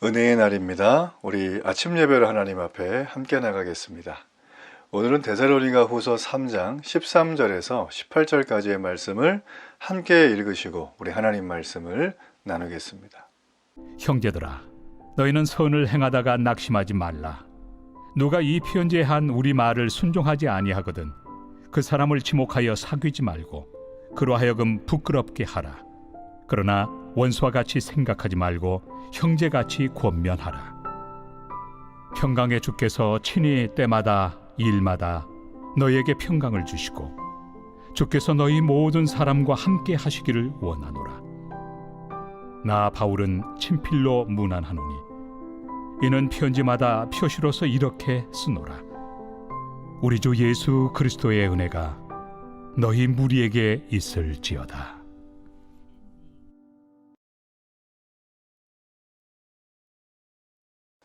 은혜의 날입니다. 우리 아침 예배를 하나님 앞에 함께 나가겠습니다. 오늘은 데살로니가 후서 3장 13절에서 18절까지의 말씀을 함께 읽으시고 우리 하나님 말씀을 나누겠습니다. 형제들아, 너희는 선을 행하다가 낙심하지 말라. 누가 이 편지에 한 우리 말을 순종하지 아니하거든 그 사람을 지목하여 사귀지 말고 그로 하여금 부끄럽게 하라. 그러나 원수와 같이 생각하지 말고 형제같이 권면하라. 평강의 주께서 친히 때마다 일마다 너희에게 평강을 주시고 주께서 너희 모든 사람과 함께 하시기를 원하노라. 나 바울은 친필로 문안하노니 이는 편지마다 표시로서 이렇게 쓰노라. 우리 주 예수 그리스도의 은혜가 너희 무리에게 있을지어다.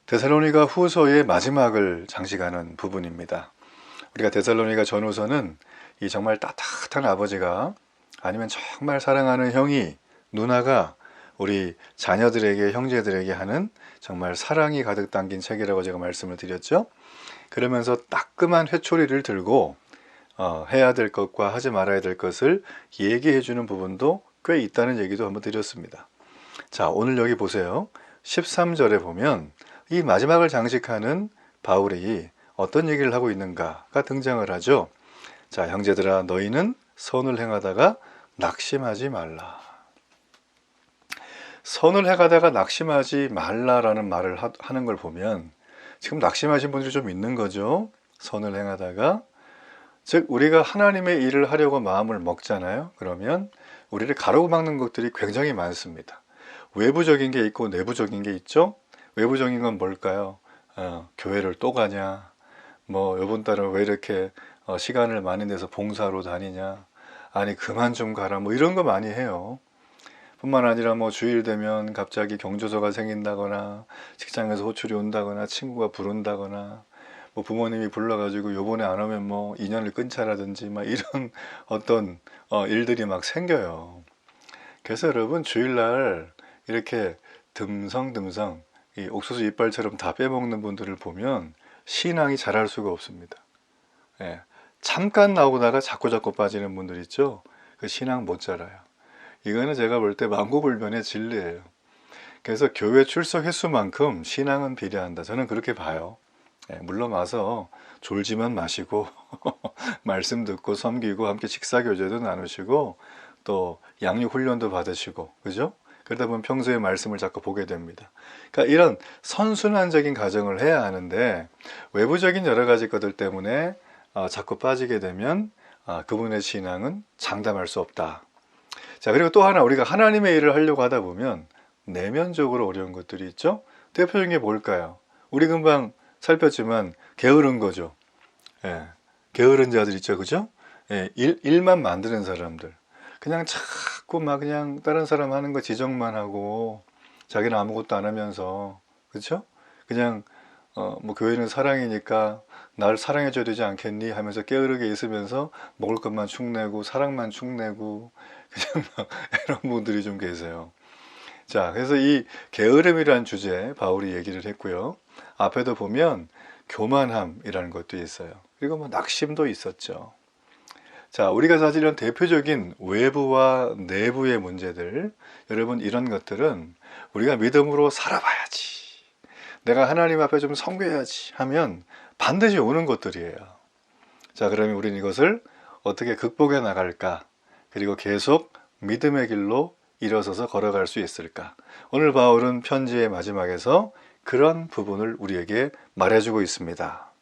데살로니가 후서의 마지막을 장식하는 부분입니다. 우리가 데살로니가 전후서는 이 정말 따뜻한 아버지가 아니면 정말 사랑하는 형이 누나가 우리 자녀들에게 형제들에게 하는 정말 사랑이 가득 담긴 책이라고 제가 말씀을 드렸죠. 그러면서 따끔한 회초리를 들고 해야 될 것과 하지 말아야 될 것을 얘기해 주는 부분도 꽤 있다는 얘기도 한번 드렸습니다. 자, 오늘 여기 보세요. 13절에 보면 이 마지막을 장식하는 바울이 어떤 얘기를 하고 있는가가 등장을 하죠. 자, 형제들아, 너희는 선을 행하다가 낙심하지 말라. 선을 행하다가 낙심하지 말라라는 말을 하는 걸 보면 지금 낙심하신 분들이 좀 있는 거죠. 선을 행하다가, 즉 우리가 하나님의 일을 하려고 마음을 먹잖아요. 그러면 우리를 가로막는 것들이 굉장히 많습니다. 외부적인 게 있고 내부적인 게 있죠. 외부적인 건 뭘까요? 교회를 또 가냐, 뭐 이번 달은 왜 이렇게 시간을 많이 내서 봉사로 다니냐, 아니 그만 좀 가라, 뭐 이런 거 많이 해요. 뿐만 아니라 뭐 주일 되면 갑자기 경조사가 생긴다거나 직장에서 호출이 온다거나 친구가 부른다거나 뭐 부모님이 불러가지고 요번에 안 오면 뭐 인연을 끊자라든지 막 이런 어떤 일들이 막 생겨요. 그래서 여러분, 주일날 이렇게 듬성듬성 이 옥수수 이빨처럼 다 빼먹는 분들을 보면 신앙이 자랄 수가 없습니다. 예, 잠깐 나오다가 자꾸 빠지는 분들 있죠. 그 신앙 못 자라요. 이거는 제가 볼 때 만고불변의 진리예요. 그래서 교회 출석 횟수만큼 신앙은 비례한다. 저는 그렇게 봐요. 예, 물론 와서 졸지만 마시고 말씀 듣고 섬기고 함께 식사 교제도 나누시고 또 양육 훈련도 받으시고, 그죠? 그러다 보면 평소에 말씀을 자꾸 보게 됩니다. 그러니까 이런 선순환적인 가정을 해야 하는데 외부적인 여러 가지 것들 때문에 자꾸 빠지게 되면 그분의 신앙은 장담할 수 없다. 자, 그리고 또 하나, 우리가 하나님의 일을 하려고 하다 보면 내면적으로 어려운 것들이 있죠. 대표적인 게 뭘까요? 우리 금방 살폈지만 게으른 거죠. 예, 게으른 자들 있죠, 그죠? 예, 일만 만드는 사람들. 그냥 자꾸 막 그냥 다른 사람 하는 거 지적만 하고 자기는 아무것도 안 하면서, 그렇죠? 그냥 뭐 교회는 사랑이니까 날 사랑해줘야 되지 않겠니 하면서 게으르게 있으면서 먹을 것만 축내고 사랑만 축내고 그냥 막 이런 분들이 좀 계세요. 자, 그래서 이 게으름이라는 주제에 바울이 얘기를 했고요. 앞에도 보면 교만함이라는 것도 있어요. 그리고 뭐 낙심도 있었죠. 자, 우리가 사실 이런 대표적인 외부와 내부의 문제들, 여러분 이런 것들은 우리가 믿음으로 살아봐야지, 내가 하나님 앞에 좀 섬겨야지 하면 반드시 오는 것들이에요. 자, 그러면 우리는 이것을 어떻게 극복해 나갈까? 그리고 계속 믿음의 길로 일어서서 걸어갈 수 있을까? 오늘 바울은 편지의 마지막에서 그런 부분을 우리에게 말해주고 있습니다.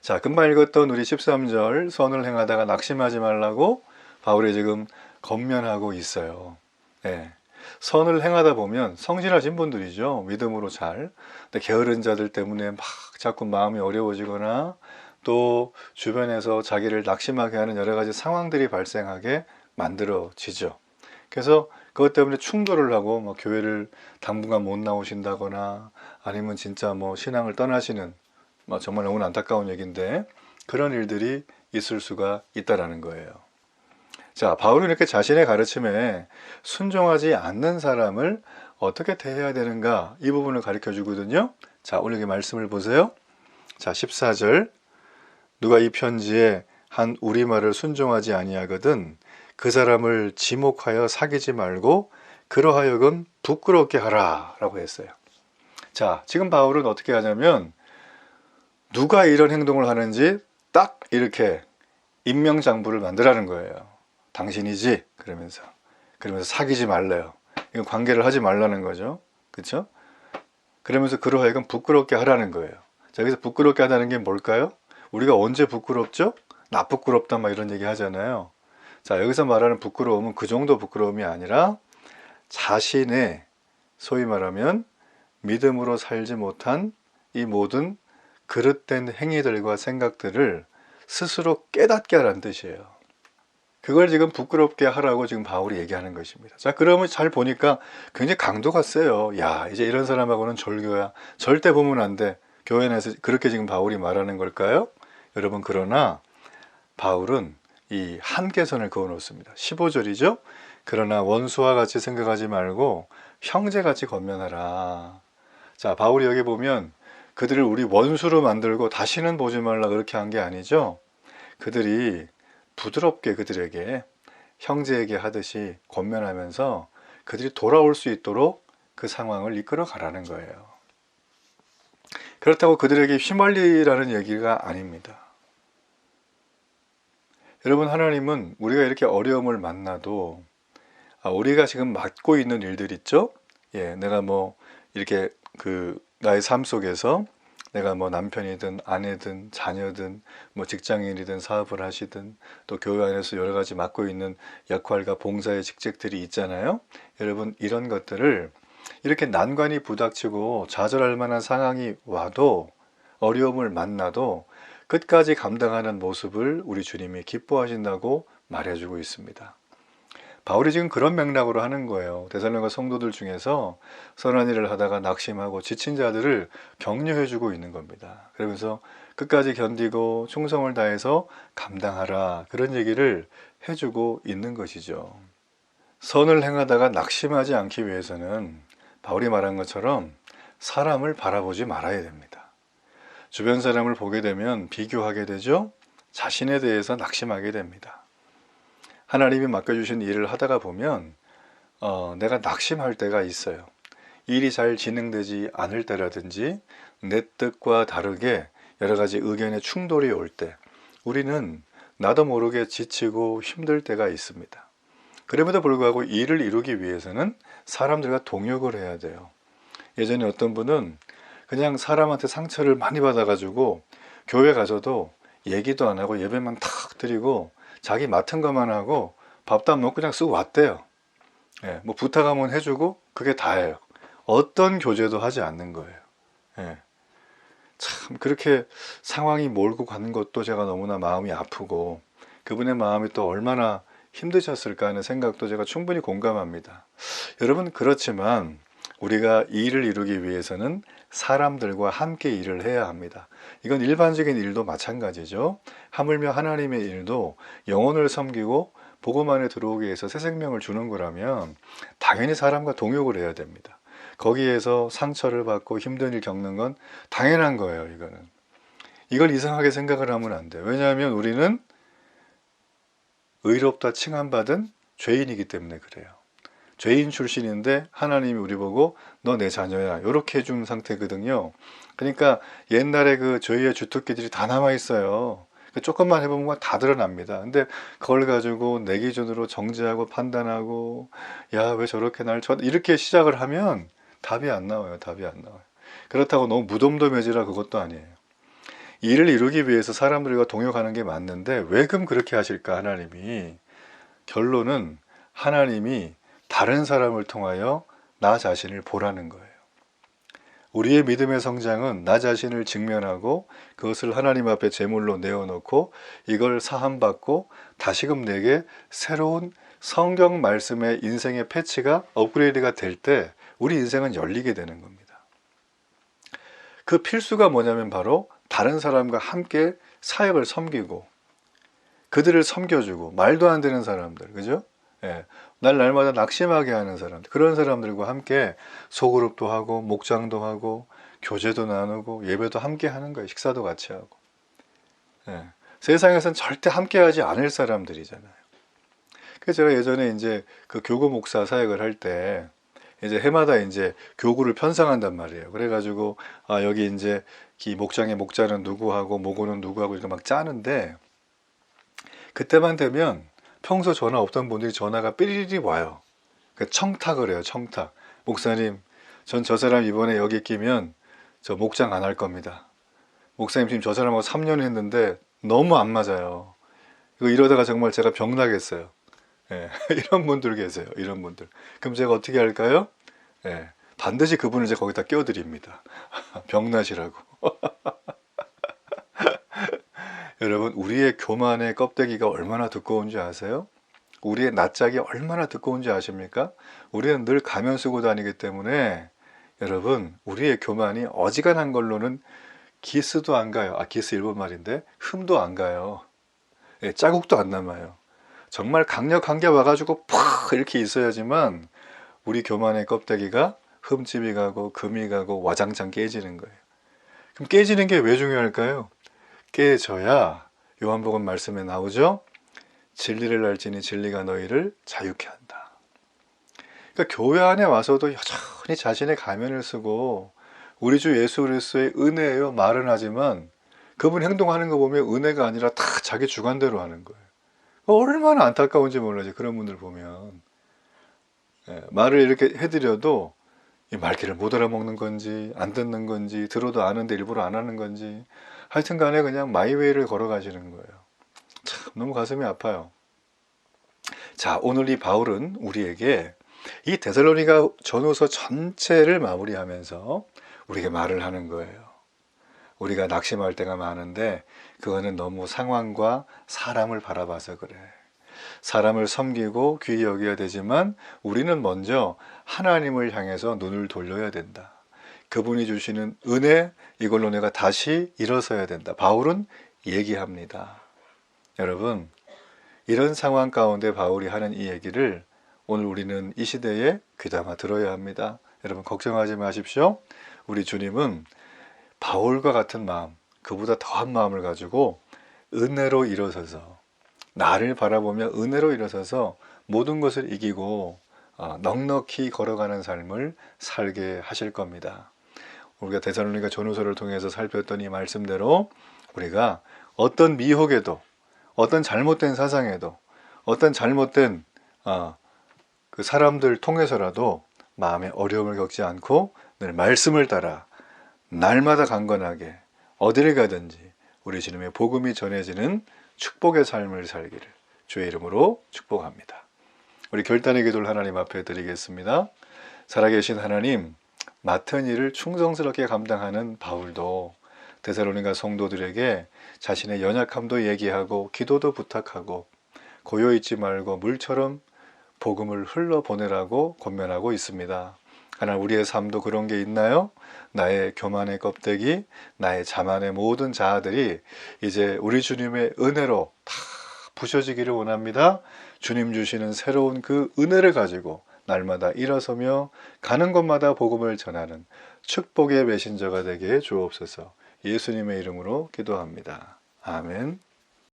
자, 금방 읽었던 우리 13절, 선을 행하다가 낙심하지 말라고 바울이 지금 권면하고 있어요. 네. 선을 행하다 보면 성실하신 분들이죠. 믿음으로 잘. 근데 게으른 자들 때문에 막 자꾸 마음이 어려워지거나 또 주변에서 자기를 낙심하게 하는 여러 가지 상황들이 발생하게 만들어지죠. 그래서 그것 때문에 충돌을 하고 뭐 교회를 당분간 못 나오신다거나 아니면 진짜 뭐 신앙을 떠나시는, 정말 너무 안타까운 얘기인데 그런 일들이 있을 수가 있다라는 거예요. 자, 바울은 이렇게 자신의 가르침에 순종하지 않는 사람을 어떻게 대해야 되는가 이 부분을 가르쳐 주거든요. 자, 오늘 이 말씀을 보세요. 자, 14절. 누가 이 편지에 한 우리말을 순종하지 아니하거든 그 사람을 지목하여 사귀지 말고 그러하여금 부끄럽게 하라 라고 했어요. 자, 지금 바울은 어떻게 하냐면 누가 이런 행동을 하는지 딱 이렇게 임명장부를 만들라는 거예요. 당신이지? 그러면서 사귀지 말래요. 이건 관계를 하지 말라는 거죠. 그렇죠? 그러면서 그러하여금 부끄럽게 하라는 거예요. 자, 여기서 부끄럽게 하다는 게 뭘까요? 우리가 언제 부끄럽죠? 나 부끄럽다 막 이런 얘기 하잖아요. 자, 여기서 말하는 부끄러움은 그 정도 부끄러움이 아니라 자신의 소위 말하면 믿음으로 살지 못한 이 모든 그릇된 행위들과 생각들을 스스로 깨닫게 하라는 뜻이에요. 그걸 지금 부끄럽게 하라고 지금 바울이 얘기하는 것입니다. 자, 그러면 잘 보니까 굉장히 강도가 세요. 야, 이제 이런 사람하고는 절교야. 절대 보면 안 돼. 교회 내에서 그렇게 지금 바울이 말하는 걸까요? 여러분, 그러나 바울은 이 한계선을 그어 놓습니다. 15절이죠. 그러나 원수와 같이 생각하지 말고 형제같이 권면하라. 자, 바울이 여기 보면 그들을 우리 원수로 만들고 다시는 보지 말라 그렇게 한 게 아니죠. 그들이 부드럽게 그들에게 형제에게 하듯이 권면하면서 그들이 돌아올 수 있도록 그 상황을 이끌어 가라는 거예요. 그렇다고 그들에게 휘말리라는 얘기가 아닙니다. 여러분, 하나님은 우리가 이렇게 어려움을 만나도 우리가 지금 맡고 있는 일들 있죠? 예, 내가 뭐 이렇게 나의 삶 속에서 내가 뭐 남편이든 아내든 자녀든 뭐 직장인이든 사업을 하시든 또 교회 안에서 여러 가지 맡고 있는 역할과 봉사의 직책들이 있잖아요. 여러분, 이런 것들을 이렇게 난관이 부닥치고 좌절할 만한 상황이 와도 어려움을 만나도 끝까지 감당하는 모습을 우리 주님이 기뻐하신다고 말해주고 있습니다. 바울이 지금 그런 맥락으로 하는 거예요. 데살로니가 성도들 중에서 선한 일을 하다가 낙심하고 지친 자들을 격려해주고 있는 겁니다. 그러면서 끝까지 견디고 충성을 다해서 감당하라, 그런 얘기를 해주고 있는 것이죠. 선을 행하다가 낙심하지 않기 위해서는 바울이 말한 것처럼 사람을 바라보지 말아야 됩니다. 주변 사람을 보게 되면 비교하게 되죠. 자신에 대해서 낙심하게 됩니다. 하나님이 맡겨주신 일을 하다가 보면 내가 낙심할 때가 있어요. 일이 잘 진행되지 않을 때라든지 내 뜻과 다르게 여러 가지 의견의 충돌이 올 때 우리는 나도 모르게 지치고 힘들 때가 있습니다. 그럼에도 불구하고 일을 이루기 위해서는 사람들과 동역을 해야 돼요. 예전에 어떤 분은 그냥 사람한테 상처를 많이 받아가지고 교회 가서도 얘기도 안 하고 예배만 탁 드리고 자기 맡은 것만 하고 밥도 안 먹고 그냥 쓱 왔대요. 예, 뭐 부탁하면 해주고 그게 다예요. 어떤 교제도 하지 않는 거예요. 예. 참 그렇게 상황이 몰고 가는 것도 제가 너무나 마음이 아프고 그분의 마음이 또 얼마나 힘드셨을까 하는 생각도 제가 충분히 공감합니다. 여러분, 그렇지만 우리가 이 일을 이루기 위해서는 사람들과 함께 일을 해야 합니다. 이건 일반적인 일도 마찬가지죠. 하물며 하나님의 일도 영혼을 섬기고 복음 안에 들어오기 위해서 새 생명을 주는 거라면 당연히 사람과 동역을 해야 됩니다. 거기에서 상처를 받고 힘든 일 겪는 건 당연한 거예요. 이걸 이상하게 생각을 하면 안 돼요. 왜냐하면 우리는 의롭다 칭함받은 죄인이기 때문에 그래요. 죄인 출신인데 하나님이 우리 보고 너 내 자녀야 이렇게 해준 상태거든요. 그러니까 옛날에 그 죄의 주특기들이 다 남아있어요. 조금만 해보면 다 드러납니다. 근데 그걸 가지고 내 기준으로 정죄하고 판단하고 야, 왜 저렇게 이렇게 시작을 하면 답이 안 나와요. 그렇다고 너무 무덤덤해지라 그것도 아니에요. 일을 이루기 위해서 사람들과 동역하는 게 맞는데 왜 그럼 그렇게 하실까 하나님이? 결론은 하나님이 다른 사람을 통하여 나 자신을 보라는 거예요. 우리의 믿음의 성장은 나 자신을 직면하고 그것을 하나님 앞에 제물로 내어놓고 이걸 사함받고 다시금 내게 새로운 성경 말씀의 인생의 패치가 업그레이드가 될 때 우리 인생은 열리게 되는 겁니다. 그 필수가 뭐냐면 바로 다른 사람과 함께 사역을 섬기고 그들을 섬겨주고 말도 안 되는 사람들, 그죠? 예, 날마다 낙심하게 하는 사람들, 그런 사람들과 함께 소그룹도 하고 목장도 하고 교제도 나누고 예배도 함께 하는 거예요. 식사도 같이 하고. 예, 세상에선 절대 함께하지 않을 사람들이잖아요. 그래서 제가 예전에 이제 그 교구 목사 사역을 할 때 이제 해마다 이제 교구를 편성한단 말이에요. 그래가지고 아 여기 이제 이 목장의 목자는 누구하고 모고는 누구하고 이렇게 막 짜는데 그때만 되면 평소 전화 없던 분들이 전화가 삐리리 와요. 그러니까 청탁을 해요. 청탁. 목사님, 전 저 사람 이번에 여기 끼면 저 목장 안 할 겁니다. 목사님 지금 저 사람하고 3년 했는데 너무 안 맞아요. 이거 이러다가 정말 제가 병 나겠어요. 예, 이런 분들 계세요. 이런 분들. 그럼 제가 어떻게 할까요? 예, 반드시 그분을 제가 거기다 껴드립니다. 병나시라고. 여러분, 우리의 교만의 껍데기가 얼마나 두꺼운지 아세요? 우리의 낯짝이 얼마나 두꺼운지 아십니까? 우리는 늘 가면 쓰고 다니기 때문에 여러분, 우리의 교만이 어지간한 걸로는 기스도 안 가요. 아, 기스 일본 말인데 흠도 안 가요. 예, 자국도 안 남아요. 정말 강력한 게 와가지고 팍 이렇게 있어야지만 우리 교만의 껍데기가 흠집이 가고 금이 가고 와장창 깨지는 거예요. 그럼 깨지는 게 왜 중요할까요? 깨져야 요한복음 말씀에 나오죠. 진리를 알지니 진리가 너희를 자유케 한다. 그러니까 교회 안에 와서도 여전히 자신의 가면을 쓰고 우리 주 예수 그리스도의 은혜예요 말은 하지만 그분 행동하는 거 보면 은혜가 아니라 다 자기 주관대로 하는 거예요. 얼마나 안타까운지 몰라요. 그런 분들 보면 예, 말을 이렇게 해드려도 이 말귀를 못 알아먹는 건지 안 듣는 건지 들어도 아는데 일부러 안 하는 건지 하여튼 간에 그냥 마이웨이를 걸어가시는 거예요. 참 너무 가슴이 아파요. 자, 오늘 이 바울은 우리에게 이 데살로니가 전후서 전체를 마무리하면서 우리에게 말을 하는 거예요. 우리가 낙심할 때가 많은데 그거는 너무 상황과 사람을 바라봐서 그래. 사람을 섬기고 귀히 여겨야 되지만 우리는 먼저 하나님을 향해서 눈을 돌려야 된다. 그분이 주시는 은혜, 이걸로 내가 다시 일어서야 된다. 바울은 얘기합니다. 여러분, 이런 상황 가운데 바울이 하는 이 얘기를 오늘 우리는 이 시대에 귀담아 들어야 합니다. 여러분 걱정하지 마십시오. 우리 주님은 바울과 같은 마음, 그보다 더한 마음을 가지고 은혜로 일어서서 나를 바라보며 은혜로 일어서서 모든 것을 이기고 넉넉히 걸어가는 삶을 살게 하실 겁니다. 우리가 데살로니가 전후서를 통해서 살폈던 이 말씀대로 우리가 어떤 미혹에도 어떤 잘못된 사상에도 어떤 잘못된 그 사람들 통해서라도 마음의 어려움을 겪지 않고 늘 말씀을 따라 날마다 강건하게 어디를 가든지 우리 주님의 복음이 전해지는 축복의 삶을 살기를 주의 이름으로 축복합니다. 우리 결단의 기도를 하나님 앞에 드리겠습니다. 살아계신 하나님, 맡은 일을 충성스럽게 감당하는 바울도 데살로니가 성도들에게 자신의 연약함도 얘기하고 기도도 부탁하고 고요있지 말고 물처럼 복음을 흘러보내라고 권면하고 있습니다. 하나님, 우리의 삶도 그런 게 있나요? 나의 교만의 껍데기, 나의 자만의 모든 자아들이 이제 우리 주님의 은혜로 다 부셔지기를 원합니다. 주님 주시는 새로운 그 은혜를 가지고 날마다 일어서며 가는 곳마다 복음을 전하는 축복의 메신저가 되게 주옵소서. 예수님의 이름으로 기도합니다. 아멘.